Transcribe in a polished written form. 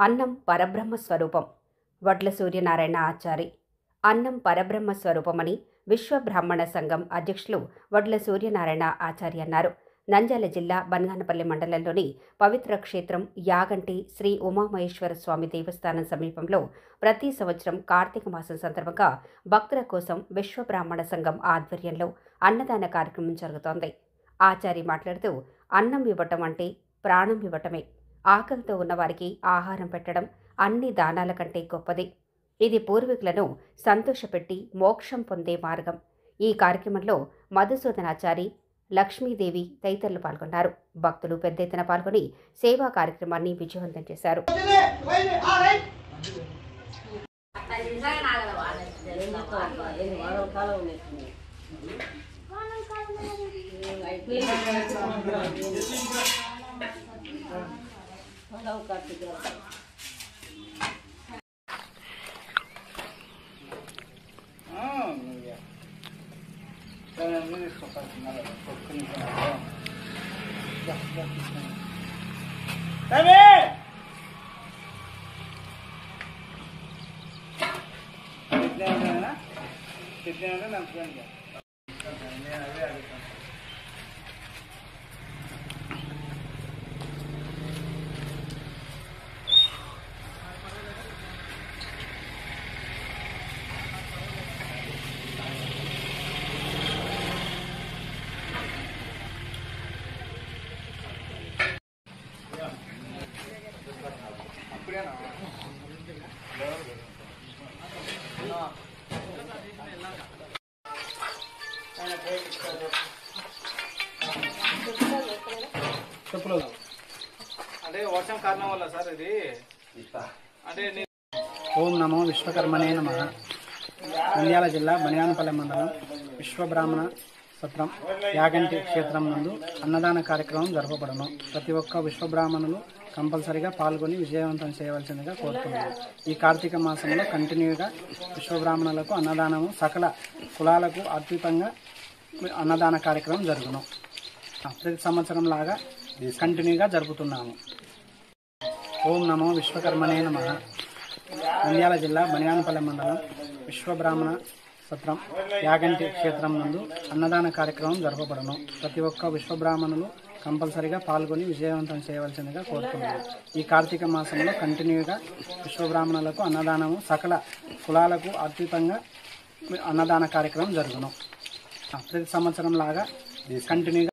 అన్నం పరబ్రహ్మ స్వరూపం. వడ్ల సూర్యనారాయణ ఆచారి. అన్నం పరబ్రహ్మ స్వరూపమని విశ్వబ్రాహ్మణ సంఘం అధ్యక్షులు వడ్ల సూర్యనారాయణ ఆచారి అన్నారు. నంద్యాల జిల్లా బనగానపల్లి మండలంలోని పవిత్ర క్షేత్రం యాగంటి శ్రీ ఉమామహేశ్వర స్వామి దేవస్థానం సమీపంలో ప్రతి సంవత్సరం కార్తీక మాసం సందర్భంగా భక్తుల కోసం విశ్వబ్రాహ్మణ సంఘం ఆధ్వర్యంలో అన్నదాన కార్యక్రమం జరుగుతోంది. ఆచారి మాట్లాడుతూ, అన్నం ఇవ్వటం అంటే ప్రాణం ఇవ్వటమే. ఆకలితో ఉన్నవారికి ఆహారం పెట్టడం అన్ని దానాల కంటే గొప్పది. ఇది పూర్వీకులను సంతోషపెట్టి మోక్షం పొందే మార్గం. ఈ కార్యక్రమంలో మధుసూదనాచారి, లక్ష్మీదేవి తదితరులు పాల్గొన్నారు. భక్తులు పెద్ద ఎత్తున పాల్గొని సేవా కార్యక్రమాన్ని విజయవంతం చేశారు. అంటే వర్షం కారణం వల్ల సార్ ఇది అంటే ఓం నమో విశ్వకర్మనే నమః. నంద్యాల జిల్లా బనగానపల్లి మండలం విశ్వబ్రాహ్మణ సత్రం యాగంటి క్షేత్రం నందు అన్నదాన కార్యక్రమం జరపబడను. ప్రతి ఒక్క విశ్వబ్రాహ్మణులు కంపల్సరిగా పాల్గొని విజయవంతం చేయవలసిందిగా కోరుతున్నాను. ఈ కార్తీక మాసంలో కంటిన్యూగా విశ్వబ్రాహ్మణులకు అన్నదానము సకల కులాలకు అద్భుతంగా అన్నదాన కార్యక్రమం జరుగును. ప్రతి సంవత్సరం లాగా కంటిన్యూగా జరుపుతున్నాము. ఓం నమో విశ్వకర్మనే నమః. నంద్యాల జిల్లా బనగానపల్లి మండలం విశ్వబ్రాహ్మణ సత్రం యాగంటి క్షేత్రం నందు అన్నదాన కార్యక్రమం జరపబడను. ప్రతి ఒక్క విశ్వబ్రాహ్మణులు కంపల్సరిగా పాల్గొని విజయవంతం చేయవలసిందిగా కోరుతున్నాను. ఈ కార్తీక మాసంలో కంటిన్యూగా విశ్వబ్రాహ్మణులకు అన్నదానము సకల కులాలకు అద్భుతంగా అన్నదాన కార్యక్రమం జరుగును. ప్రతి సంవత్సరం లాగా కంటిన్యూగా